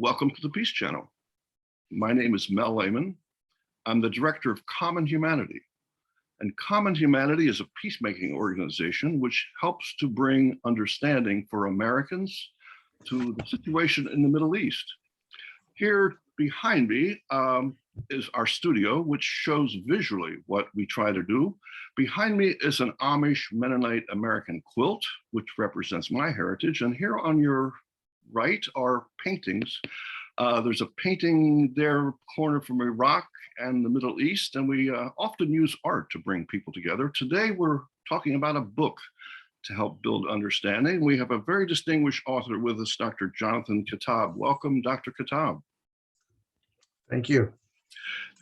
Welcome to the Peace Channel. My name is Mel Lehman. I'm the director of Common Humanity. And Common Humanity is a peacemaking organization which helps to bring understanding for Americans to the situation in the Middle East. Here behind me is our studio, which shows visually what we try to do. Behind me is an Amish Mennonite American quilt, which represents my heritage. And here on your right are paintings. There's a painting there, corner from Iraq and the Middle East, and we often use art to bring people together. Today, we're talking about a book to help build understanding. We have a very distinguished author with us, Dr. Jonathan Kuttab. Welcome, Dr. Kuttab. Thank you.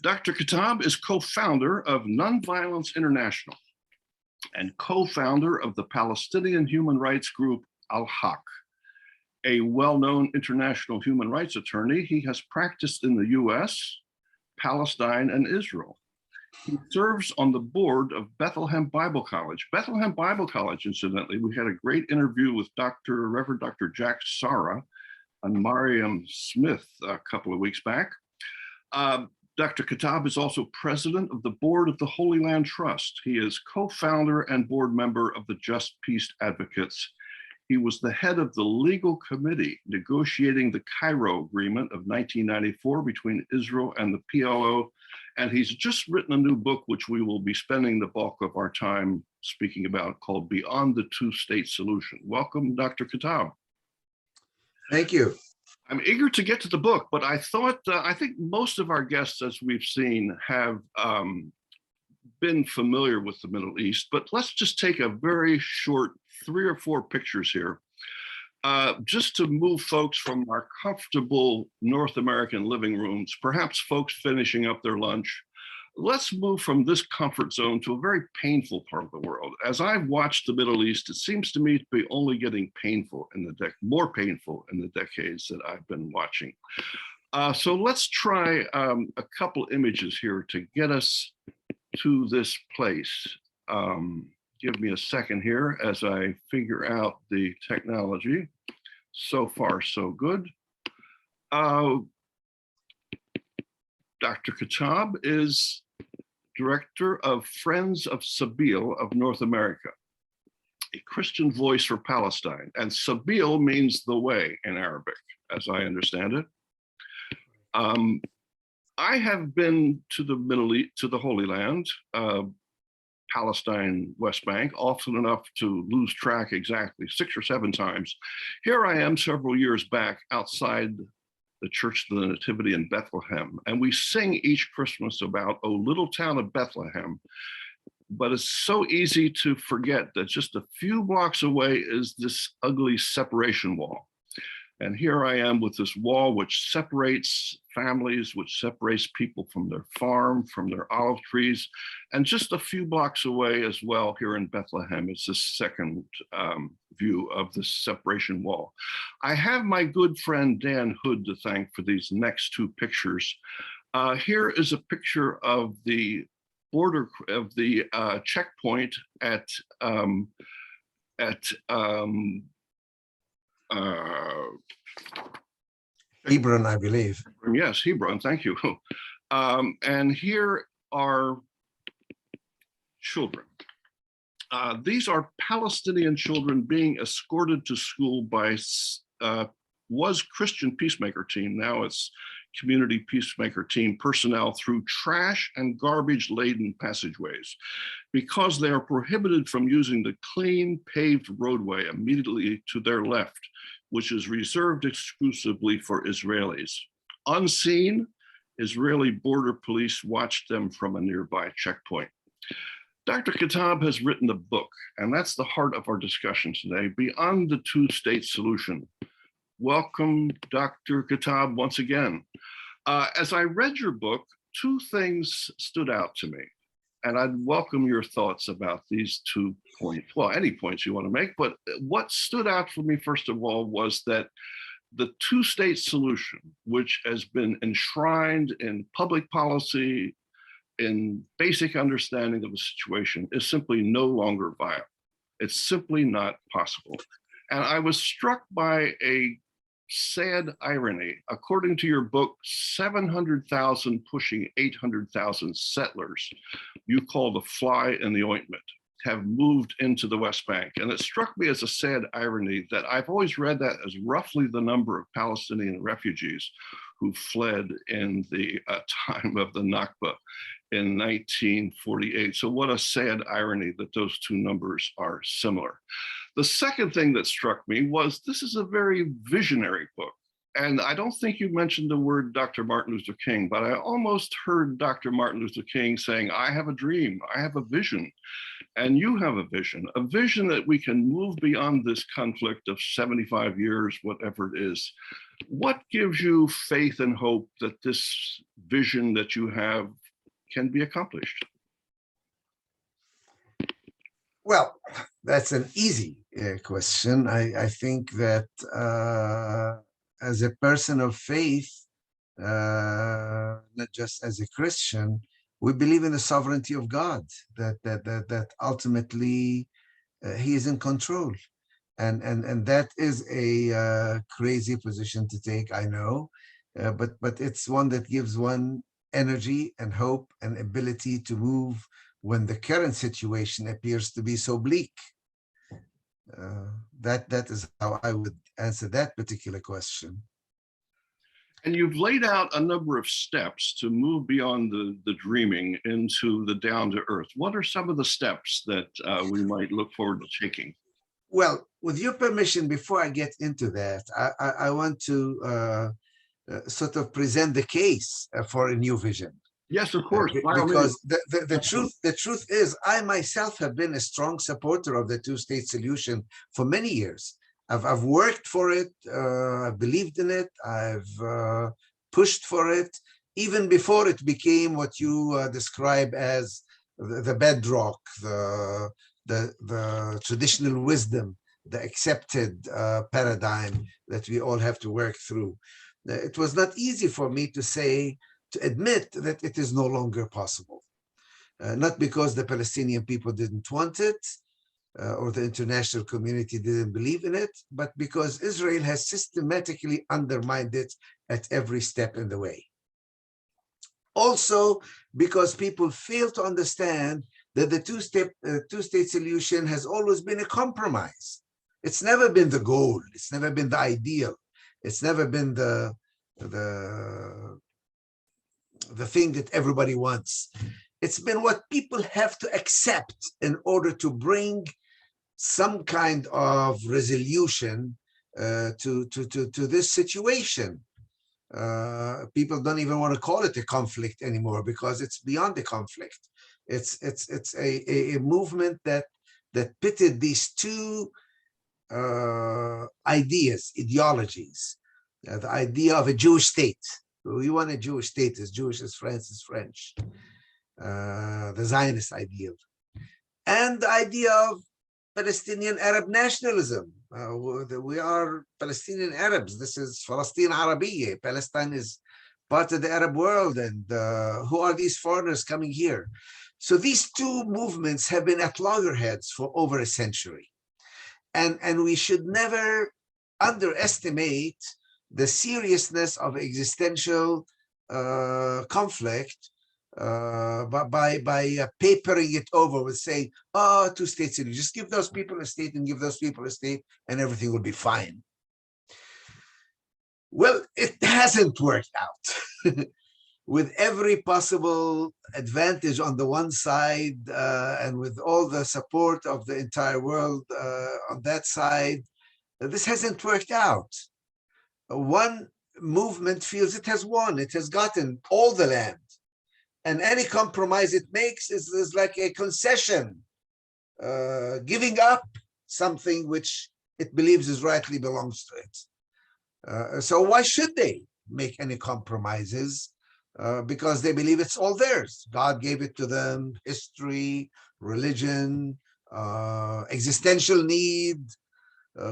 Dr. Kuttab is co-founder of Nonviolence International and co-founder of the Palestinian human rights group Al-Haq. A well-known international human rights attorney, he has practiced in the US, Palestine, and Israel. He serves on the board of Bethlehem Bible College. Bethlehem Bible College, incidentally, we had a great interview with Reverend Dr. Jack Sara and Mariam Smith a couple of weeks back. Dr. Kuttab is also president of the board of the Holy Land Trust. He is co-founder and board member of the Just Peace Advocates. He was the head of the legal committee negotiating the Cairo Agreement of 1994 between Israel and the PLO. And he's just written a new book, which we will be spending the bulk of our time speaking about, called Beyond the Two-State Solution. Welcome, Dr. Kuttab. Thank you. I'm eager to get to the book, but I thought, I think most of our guests, as we've seen, have been familiar with the Middle East, but let's just take a very short 3 or 4 pictures here, just to move folks from our comfortable North American living rooms, perhaps folks finishing up their lunch. Let's move from this comfort zone to a very painful part of the world. As I've watched the Middle East, it seems to me to be only getting painful in the more painful in the decades that I've been watching. So let's try a couple images here to get us to this place. Give me a second here as I figure out the technology. So far, so good. Dr. Kuttab is director of Friends of Sabeel of North America, a Christian voice for Palestine. And Sabeel means the way in Arabic, as I understand it. I have been to the Middle East, to the Holy Land, Palestine, West Bank, often enough to lose track exactly 6 or 7 times. Here I am several years back outside the Church of the Nativity in Bethlehem, and we sing each Christmas about, oh, little town of Bethlehem. But it's so easy to forget that just a few blocks away is this ugly separation wall. And here I am with this wall which separates families, which separates people from their farm, from their olive trees. And just a few blocks away as well here in Bethlehem is this second view of this separation wall. I have my good friend Dan Hood to thank for these next 2 pictures. Here is a picture of the border of the checkpoint at Hebron, I believe. Yes, Hebron, thank you. And here are children. These are Palestinian children being escorted to school by, was Christian Peacemaker Team, now it's Community Peacemaker Team personnel through trash and garbage laden passageways because they are prohibited from using the clean paved roadway immediately to their left, which is reserved exclusively for Israelis. Unseen, Israeli border police watched them from a nearby checkpoint. Dr. Kuttab has written a book, and that's the heart of our discussion today, Beyond the Two-State Solution. Welcome, Dr. Kuttab, once again. As I read your book, 2 things stood out to me, and I'd welcome your thoughts about these 2 points. Well, any points you want to make, but what stood out for me, first of all, was that the two-state solution, which has been enshrined in public policy, in basic understanding of the situation, is simply no longer viable. It's simply not possible. And I was struck by a sad irony. According to your book, 700,000 pushing 800,000 settlers, you call the fly in the ointment, have moved into the West Bank. And it struck me as a sad irony that I've always read that as roughly the number of Palestinian refugees who fled in the time of the Nakba in 1948. So what a sad irony that those two numbers are similar. The second thing that struck me was this is a very visionary book. And I don't think you mentioned the word Dr. Martin Luther King, but I almost heard Dr. Martin Luther King saying, I have a dream, I have a vision. And you have a vision that we can move beyond this conflict of 75 years, whatever it is. What gives you faith and hope that this vision that you have can be accomplished? Well, that's an easy question. I think that as a person of faith, not just as a Christian, we believe in the sovereignty of God, that ultimately he is in control. And that is a crazy position to take, I know, but it's one that gives one energy and hope and ability to move when the current situation appears to be so bleak. That is how I would answer that particular question. And you've laid out a number of steps to move beyond the dreaming into the down to earth. What are some of the steps that we might look forward to taking? Well, with your permission, before I get into that, I want to sort of present the case for a new vision. Yes, of course. Because the truth is, I myself have been a strong supporter of the two-state solution for many years. I've worked for it, I've believed in it, I've pushed for it, even before it became what you describe as the bedrock, the traditional wisdom, the accepted paradigm that we all have to work through. It was not easy for me to admit that it is no longer possible. Not because the Palestinian people didn't want it, or the international community didn't believe in it, but because Israel has systematically undermined it at every step in the way. Also, because people fail to understand that the two-state solution has always been a compromise. It's never been the goal. It's never been the ideal. It's never been the thing that everybody wants. It's been what people have to accept in order to bring some kind of resolution to this situation. People don't even want to call it a conflict anymore because it's beyond a conflict. It's a movement that pitted these two ideologies. The idea of a Jewish state. We want a Jewish state, as Jewish as France is French. The Zionist ideal. And the idea of Palestinian Arab nationalism. We are Palestinian Arabs. This is Palestine Arabiya. Palestine is part of the Arab world. And who are these foreigners coming here? So these two movements have been at loggerheads for over a century. And we should never underestimate the seriousness of existential conflict by papering it over with saying, oh, two states, just give those people a state and give those people a state and everything will be fine. Well, it hasn't worked out. With every possible advantage on the one side and with all the support of the entire world on that side, this hasn't worked out. One movement feels it has won, it has gotten all the land. And any compromise it makes is like a concession, giving up something which it believes is rightly belongs to it. So why should they make any compromises? Because they believe it's all theirs. God gave it to them, history, religion, existential need,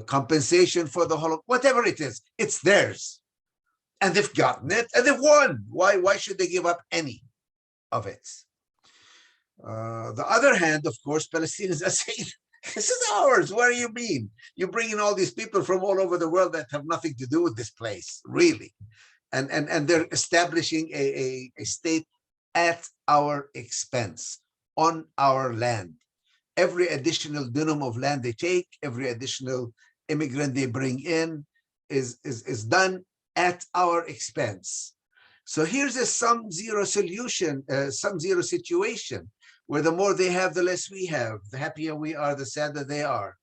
compensation for the Holocaust, whatever it is, it's theirs. And they've gotten it and they've won. Why should they give up any of it? The other hand, of course, Palestinians are saying, This is ours. What do you mean? You bring in all these people from all over the world that have nothing to do with this place, really. And they're establishing a state at our expense, on our land. Every additional denium of land they take, every additional immigrant they bring in is done at our expense. So here's a sum zero solution, sum zero situation, where the more they have, the less we have. The happier we are, the sadder they are.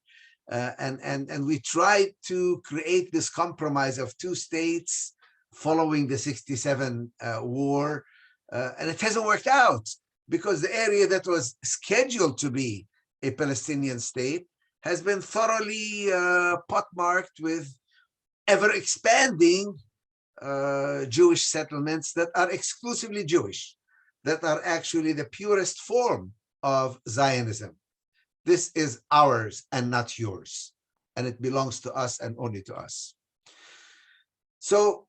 And we tried to create this compromise of two states following the 67 war, and it hasn't worked out, because the area that was scheduled to be a Palestinian state has been thoroughly pockmarked with ever-expanding Jewish settlements that are exclusively Jewish, that are actually the purest form of Zionism. This is ours and not yours, and it belongs to us and only to us. So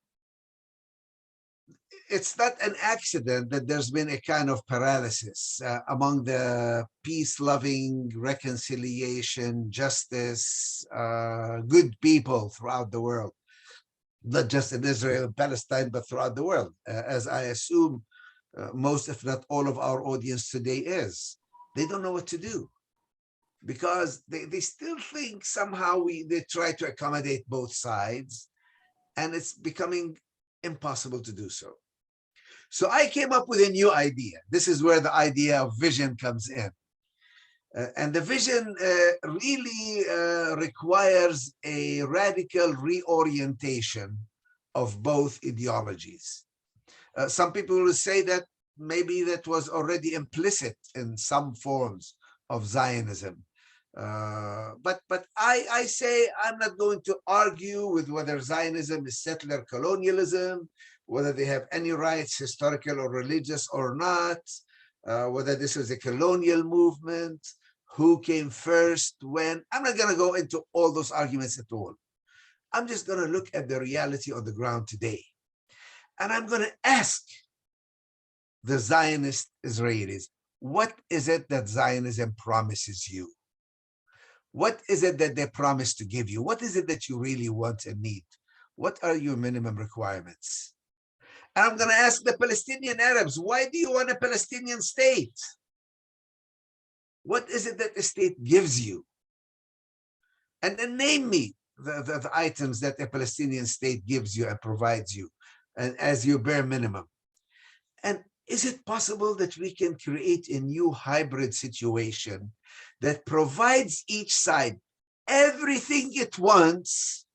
it's not an accident that there's been a kind of paralysis among the peace-loving, reconciliation, justice, good people throughout the world, not just in Israel and Palestine, but throughout the world, as I assume most, if not all, of our audience today is. They don't know what to do, because they still think somehow they try to accommodate both sides, and it's becoming impossible to do so. So I came up with a new idea. This is where the idea of vision comes in. And the vision really requires a radical reorientation of both ideologies. Some people will say that maybe that was already implicit in some forms of Zionism. But I say I'm not going to argue with whether Zionism is settler colonialism, whether they have any rights, historical or religious or not, whether this was a colonial movement, who came first, when. I'm not going to go into all those arguments at all. I'm just going to look at the reality on the ground today. And I'm going to ask the Zionist Israelis, what is it that Zionism promises you? What is it that they promise to give you? What is it that you really want and need? What are your minimum requirements? And I'm going to ask the Palestinian Arabs, why do you want a Palestinian state? What is it that the state gives you? And then name me the items that a Palestinian state gives you and provides you, and as your bare minimum. And is it possible that we can create a new hybrid situation that provides each side everything it wants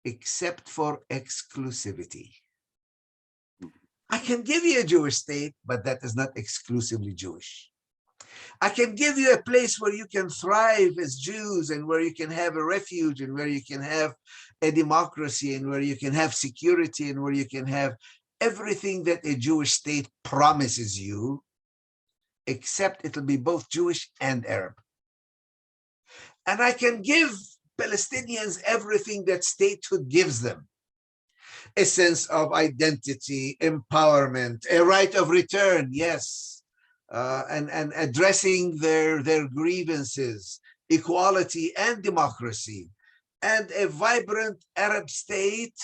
except for exclusivity? I can give you a Jewish state, but that is not exclusively Jewish. I can give you a place where you can thrive as Jews, and where you can have a refuge, and where you can have a democracy, and where you can have security, and where you can have everything that a Jewish state promises you, except it'll be both Jewish and Arab. And I can give Palestinians everything that statehood gives them: a sense of identity, empowerment, a right of return, yes, and addressing their grievances, equality and democracy, and a vibrant Arab state.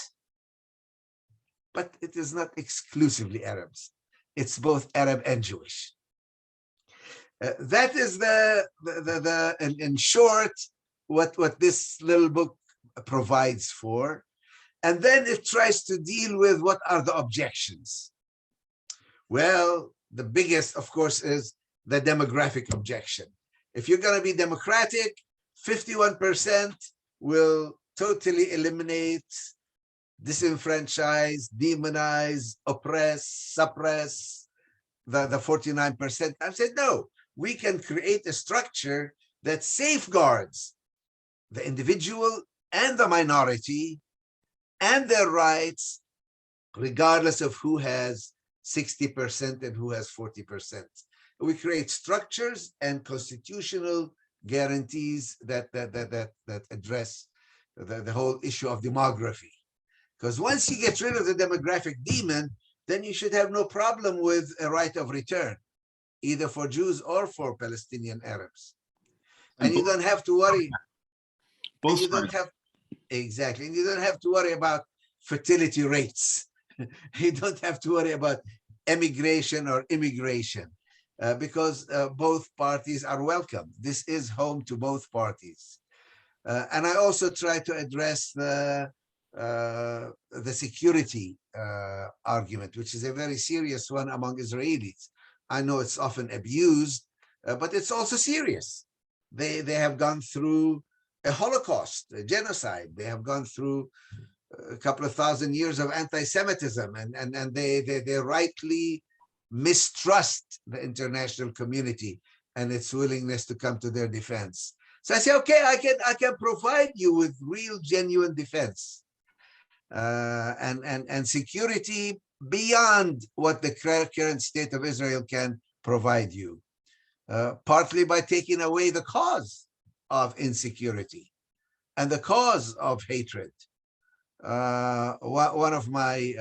But it is not exclusively Arabs. It's both Arab and Jewish. That is in short, what this little book provides for. And then it tries to deal with what are the objections. Well, the biggest, of course, is the demographic objection. If you're going to be democratic, 51% will totally eliminate, disenfranchise, demonize, oppress, suppress the 49%. I've said, no, we can create a structure that safeguards the individual and the minority and their rights, regardless of who has 60% and who has 40%. We create structures and constitutional guarantees that address the whole issue of demography. Because once you get rid of the demographic demon, then you should have no problem with a right of return, either for Jews or for Palestinian Arabs. And you don't have to worry. Both And you don't sides. have exactly. And you don't have to worry about fertility rates. You don't have to worry about emigration or immigration because both parties are welcome. This is home to both parties. And I also try to address the security argument, which is a very serious one among Israelis. I know it's often abused, but it's also serious. They have gone through a Holocaust, a genocide. They have gone through a couple of thousand years of anti-Semitism, and they rightly mistrust the international community and its willingness to come to their defense. So I say, okay, I can provide you with real, genuine defense and security beyond what the current state of Israel can provide you, partly by taking away the cause of insecurity and the cause of hatred. One of my,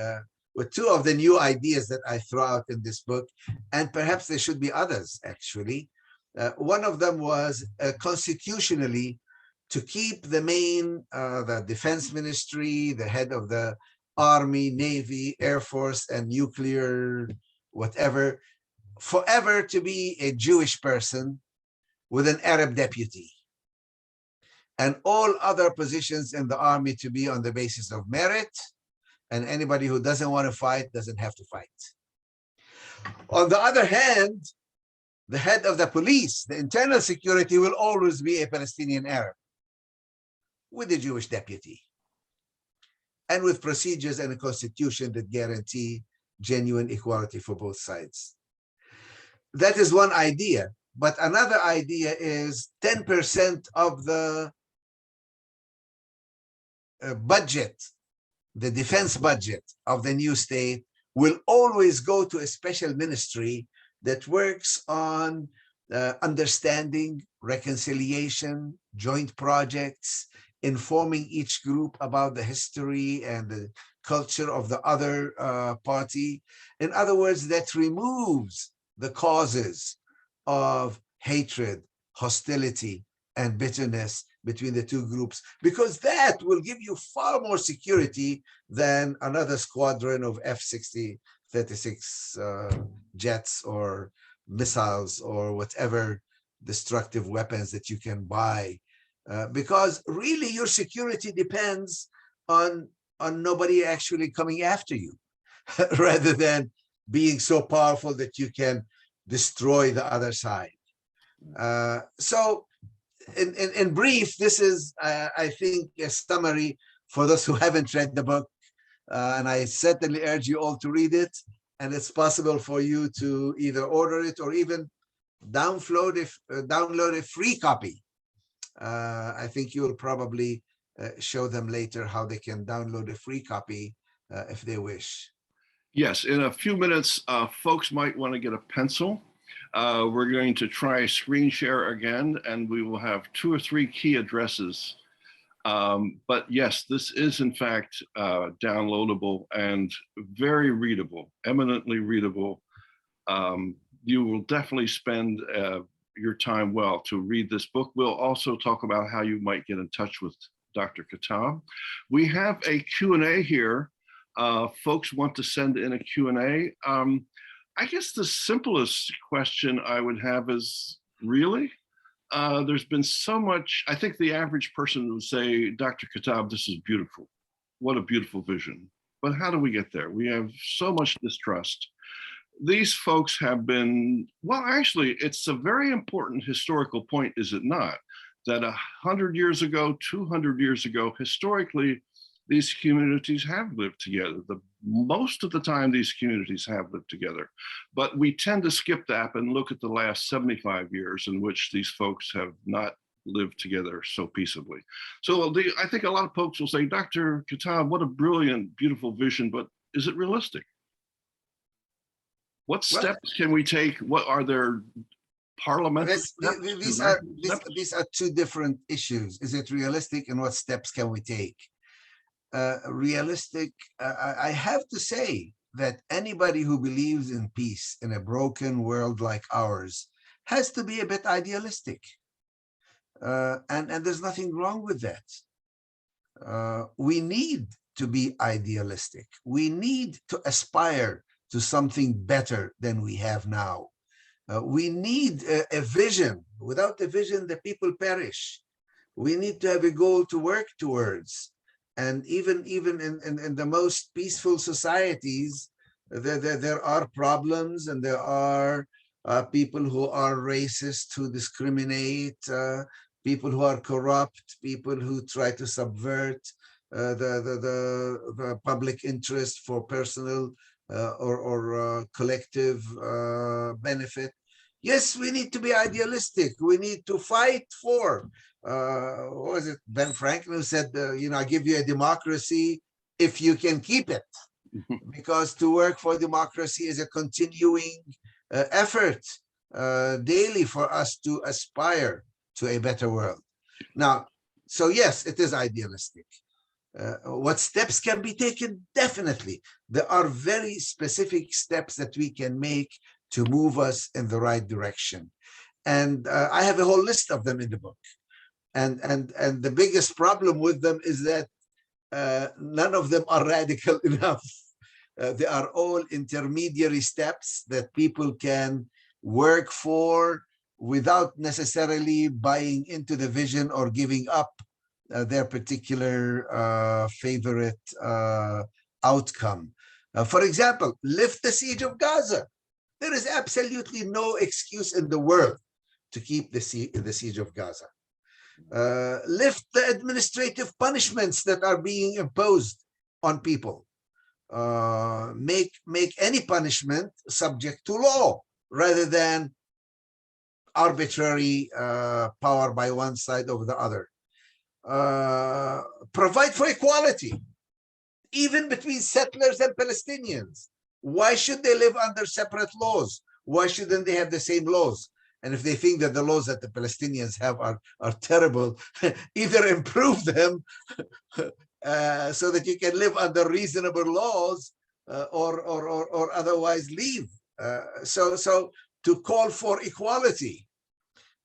with two of the new ideas that I throw out in this book, and perhaps there should be others actually. One of them was constitutionally to keep the the defense ministry, the head of the army, navy, air force, and nuclear, whatever, forever to be a Jewish person with an Arab deputy, and all other positions in the army to be on the basis of merit, and anybody who doesn't want to fight doesn't have to fight. On the other hand, the head of the police, the internal security, will always be a Palestinian Arab with a Jewish deputy and with procedures and a constitution that guarantee genuine equality for both sides. That is one idea. But another idea is 10% of the budget, the defense budget of the new state, will always go to a special ministry that works on understanding, reconciliation, joint projects, informing each group about the history and the culture of the other party. In other words, that removes the causes of hatred, hostility, and bitterness between the two groups, because that will give you far more security than another squadron of F-36 jets or missiles or whatever destructive weapons that you can buy. Because really your security depends on nobody actually coming after you, rather than being so powerful that you can destroy the other side. So in brief, this is, I think, a summary for those who haven't read the book. And I certainly urge you all to read it. And it's possible for you to either order it or even download a free copy. I think you will probably show them later how they can download a free copy if they wish. Yes, in a few minutes, folks might want to get a pencil. We're going to try screen share again, and we will have 2 or 3 key addresses. But yes, this is in fact downloadable and very readable, eminently readable. You will definitely spend your time well to read this book. We'll also talk about how you might get in touch with Dr. Kuttab. We have a Q&A here. Folks want to send in a Q&A. I guess the simplest question I would have is, really? There's been so much. I think the average person would say, Dr. Kuttab, this is beautiful. What a beautiful vision. But how do we get there? We have so much distrust. These folks have been, well, actually, it's a very important historical point, is it not? That 100 years ago, 200 years ago, historically, these communities have lived together. Most of the time, these communities have lived together. But we tend to skip that and look at the last 75 years in which these folks have not lived together so peaceably. So I think a lot of folks will say, Dr. Kuttab, what a brilliant, beautiful vision, but is it realistic? What steps can we take? What are there parliamentary steps? These are two different issues. Is it realistic, and what steps can we take? Realistic, I have to say that anybody who believes in peace in a broken world like ours has to be a bit idealistic. And there's nothing wrong with that. We need to be idealistic. We need to aspire to something better than we have now. We need a vision. Without a vision, the people perish. We need to have a goal to work towards. And even in the most peaceful societies, there are problems, and there are people who are racist, who discriminate, people who are corrupt, people who try to subvert the public interest for personal or collective benefit. Yes, we need to be idealistic. We need to fight for, what was it, Ben Franklin said, I give you a democracy if you can keep it. Because to work for democracy is a continuing effort daily for us to aspire to a better world. Now, so yes, it is idealistic. What steps can be taken? Definitely. There are very specific steps that we can make to move us in the right direction. And I have a whole list of them in the book. And the biggest problem with them is that none of them are radical enough. They are all intermediary steps that people can work for without necessarily buying into the vision or giving up their particular favorite outcome. For example, lift the siege of Gaza. There is absolutely no excuse in the world to keep the siege of Gaza. Lift the administrative punishments that are being imposed on people. Make any punishment subject to law rather than arbitrary power by one side over the other. Provide for equality, even between settlers and Palestinians. Why should they live under separate laws? Why shouldn't they have the same laws? And if they think that the laws that the Palestinians have are terrible, either improve them so that you can live under reasonable laws, or otherwise leave. So to call for equality,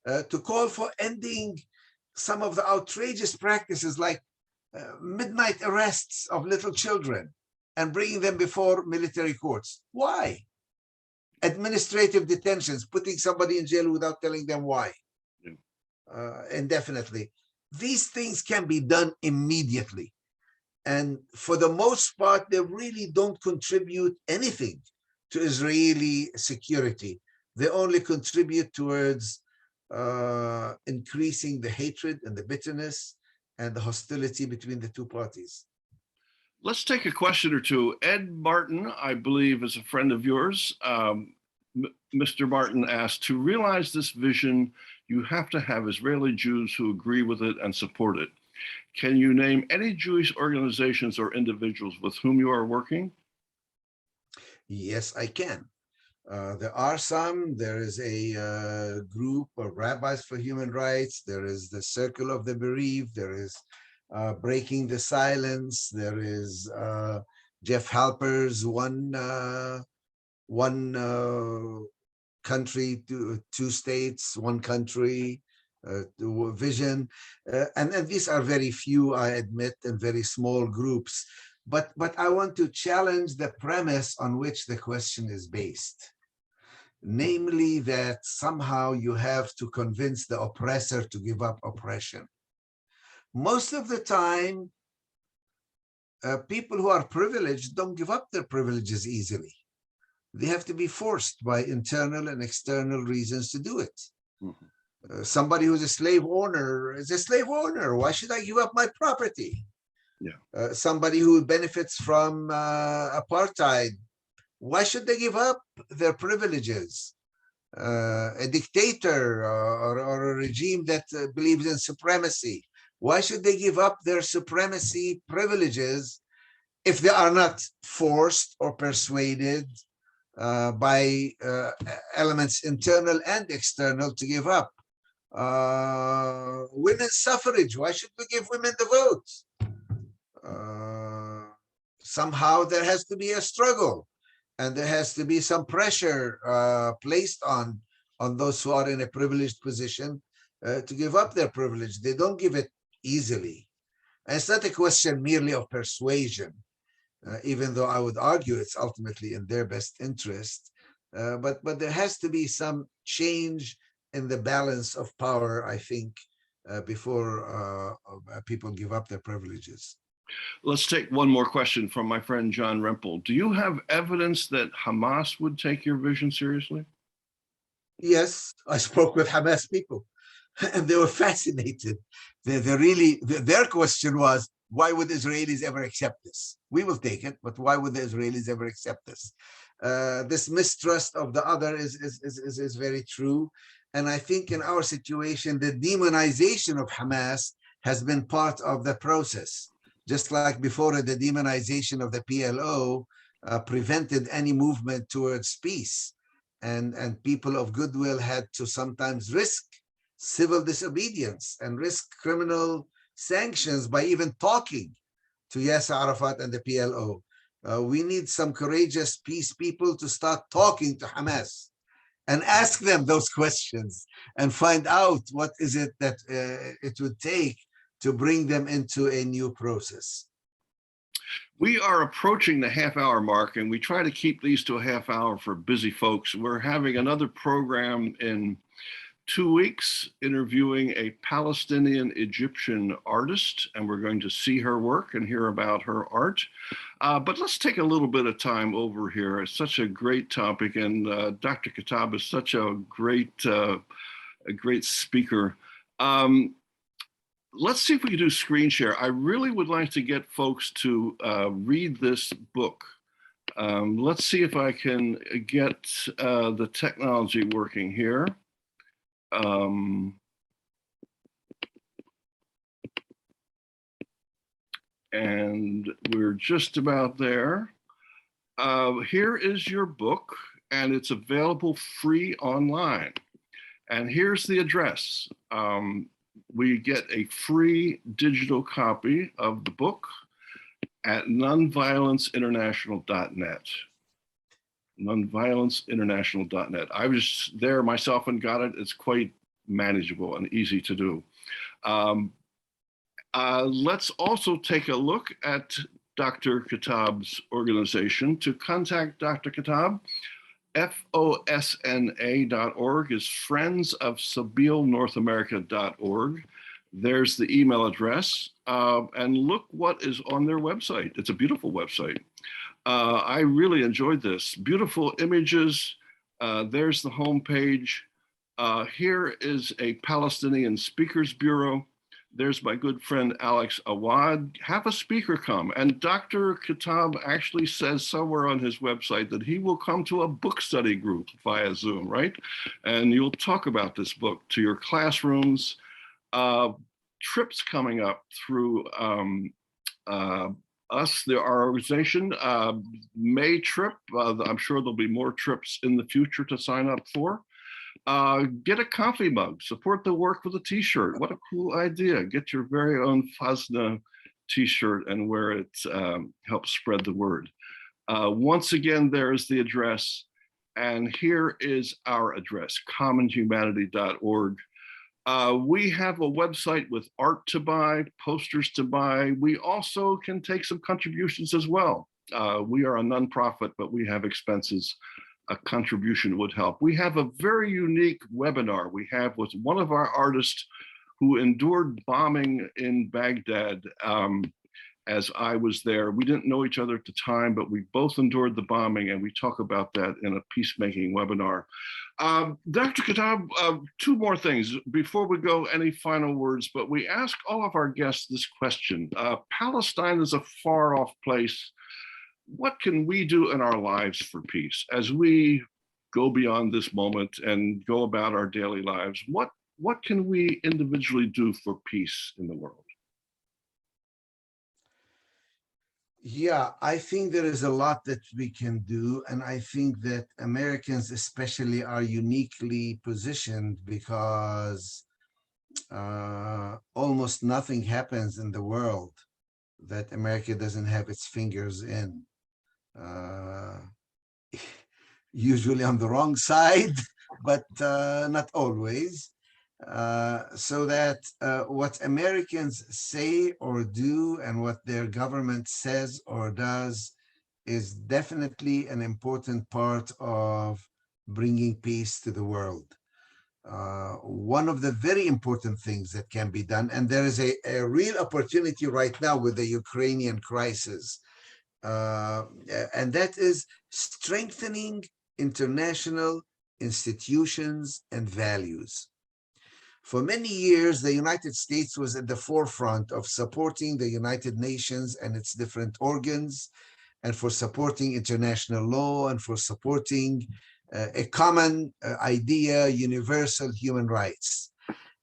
to call for ending some of the outrageous practices like midnight arrests of little children and bringing them before military courts. Why? Administrative detentions, putting somebody in jail without telling them why, indefinitely. These things can be done immediately. And for the most part, they really don't contribute anything to Israeli security. They only contribute towards increasing the hatred and the bitterness and the hostility between the two parties. Let's take a question or two. Ed Martin, I believe, is a friend of yours. Mr. Martin asked, to realize this vision, you have to have Israeli Jews who agree with it and support it. Can you name any Jewish organizations or individuals with whom you are working? Yes, I can. There are some. There is a group of Rabbis for Human Rights. There is the Circle of the Bereaved. There is Breaking the Silence. There is Jeff Halper's one country, two states, one country vision. And these are very few, I admit, and very small groups. But I want to challenge the premise on which the question is based. Namely, that somehow you have to convince the oppressor to give up oppression. Most of the time, people who are privileged don't give up their privileges easily. They have to be forced by internal and external reasons to do it. Mm-hmm. Somebody who's a slave owner is a slave owner. Why should I give up my property? Yeah. Somebody who benefits from apartheid, why should they give up their privileges? A dictator or a regime that believes in supremacy, why should they give up their supremacy privileges if they are not forced or persuaded by elements internal and external to give up? Women's suffrage, why should we give women the vote? Somehow there has to be a struggle, and there has to be some pressure placed on those who are in a privileged position to give up their privilege. They don't give it easily. And it's not a question merely of persuasion, even though I would argue it's ultimately in their best interest. But there has to be some change in the balance of power, I think, before people give up their privileges. Let's take one more question from my friend John Rempel. Do you have evidence that Hamas would take your vision seriously? Yes, I spoke with Hamas people, and they were fascinated. Their question was, why would Israelis ever accept this? We will take it, but why would the Israelis ever accept this? This mistrust of the other is very true. And I think in our situation, the demonization of Hamas has been part of the process. Just like before, the demonization of the PLO prevented any movement towards peace. And people of goodwill had to sometimes risk civil disobedience and risk criminal sanctions by even talking to Yasser Arafat and the PLO. We need some courageous peace people to start talking to Hamas and ask them those questions and find out what is it that it would take to bring them into a new process. We are approaching the half-hour mark, and we try to keep these to a half hour for busy folks. We're having another program in 2 weeks interviewing a Palestinian Egyptian artist, and we're going to see her work and hear about her art. But let's take a little bit of time over here. It's such a great topic, and Dr. Kuttab is such a great speaker. Let's see if we can do screen share. I really would like to get folks to read this book. Let's see if I can get the technology working here. And we're just about there. Here is your book, and it's available free online. And here's the address. We get a free digital copy of the book at nonviolenceinternational.net. Nonviolenceinternational.net. I was there myself and got it. It's quite manageable and easy to do. Let's also take a look at Dr. Kuttab's organization. To contact Dr. Kuttab, FOSNA.org is friendsofsabilnorthamerica.org. There's the email address. And look what is on their website. It's a beautiful website. I really enjoyed this. Beautiful images. There's the homepage. Here is a Palestinian Speakers Bureau. There's my good friend Alex Awad. Have a speaker come. And Dr. Kuttab actually says somewhere on his website that he will come to a book study group via Zoom, right? And you'll talk about this book to your classrooms. Trips coming up through our organization, May trip. I'm sure there'll be more trips in the future to sign up for. Get a coffee mug, support the work with a t-shirt. What a cool idea. Get your very own FOSNA t-shirt and wear it, help spread the word. Once again, there is the address. And here is our address, commonhumanity.org. We have a website with art to buy, posters to buy. We also can take some contributions as well. We are a nonprofit, but we have expenses. A contribution would help. We have a very unique webinar we have with one of our artists who endured bombing in Baghdad as I was there. We didn't know each other at the time, but we both endured the bombing, and we talk about that in a peacemaking webinar. Dr. Kuttab, 2 more things before we go. Any final words? But we ask all of our guests this question. Palestine is a far off place. What can we do in our lives for peace as we go beyond this moment and go about our daily lives? What can we individually do for peace in the world? Yeah, I think there is a lot that we can do. And I think that Americans especially are uniquely positioned because almost nothing happens in the world that America doesn't have its fingers in. Usually on the wrong side, but not always. so that what Americans say or do and what their government says or does is definitely an important part of bringing peace to the world. One of the very important things that can be done, and there is a real opportunity right now with the Ukrainian crisis, and that is strengthening international institutions and values. For many years, the United States was at the forefront of supporting the United Nations and its different organs, and for supporting international law, and for supporting a common idea, universal human rights.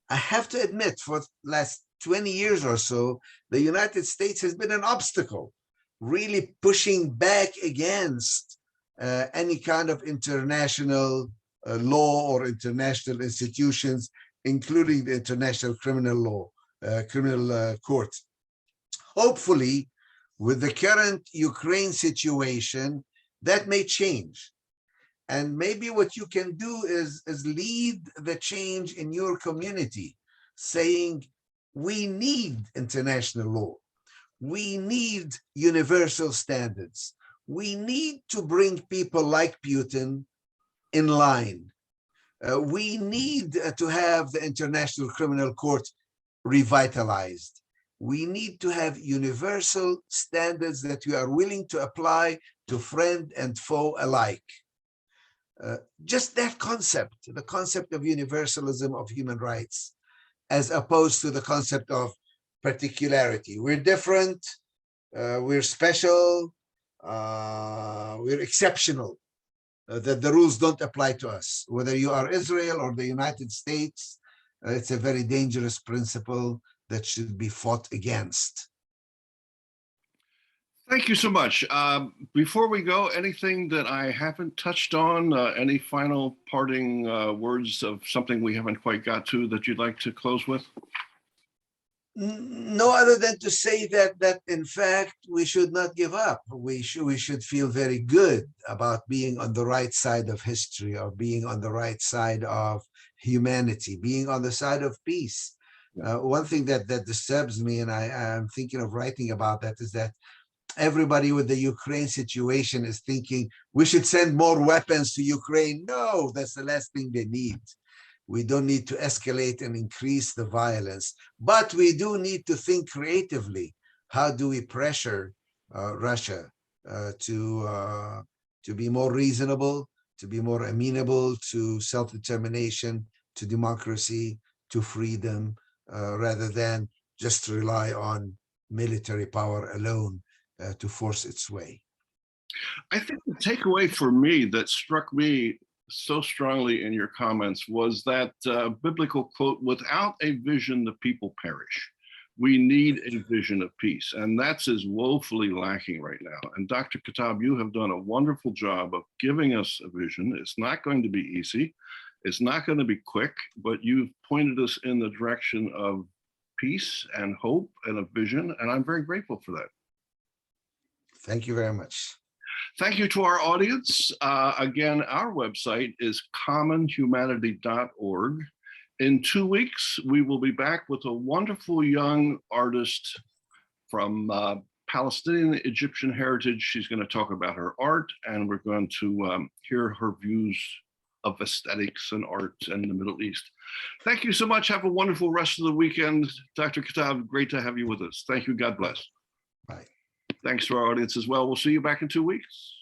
I have to admit, for the last 20 years or so, the United States has been an obstacle, really pushing back against any kind of international law or international institutions, including the International Criminal Law, Criminal Court. Hopefully, with the current Ukraine situation, that may change. And maybe what you can do is lead the change in your community, saying, we need international law. We need universal standards. We need to bring people like Putin in line. We need to have the International Criminal Court revitalized. We need to have universal standards that we are willing to apply to friend and foe alike. Just that concept, the concept of universalism of human rights, as opposed to the concept of particularity. We're different, we're special, we're exceptional, that the rules don't apply to us. Whether you are Israel or the United States, it's a very dangerous principle that should be fought against. Thank you so much. Before we go, anything that I haven't touched on, any final parting words of something we haven't quite got to that you'd like to close with? No, other than to say that in fact we should not give up. We should feel very good about being on the right side of history, or being on the right side of humanity, being on the side of peace. One thing that disturbs me, and I'm thinking of writing about that, is that everybody with the Ukraine situation is thinking we should send more weapons to Ukraine. No, that's the last thing they need. We don't need to escalate and increase the violence, but we do need to think creatively. How do we pressure Russia to be more reasonable, to be more amenable to self-determination, to democracy, to freedom, rather than just rely on military power alone to force its way. I think the takeaway for me that struck me so strongly in your comments was that biblical quote, without a vision, the people perish. We need a vision of peace, and that's as woefully lacking right now. And Dr. Kuttab, you have done a wonderful job of giving us a vision. It's not going to be easy. It's not going to be quick, but you've pointed us in the direction of peace and hope and a vision, and I'm very grateful for that. Thank you very much. Thank you to our audience. Again, our website is commonhumanity.org. In 2 weeks, we will be back with a wonderful young artist from Palestinian Egyptian heritage. She's going to talk about her art, and we're going to hear her views of aesthetics and art in the Middle East. Thank you so much. Have a wonderful rest of the weekend. Dr. Kuttab, great to have you with us. Thank you. God bless. Bye. Thanks to our audience as well. We'll see you back in 2 weeks.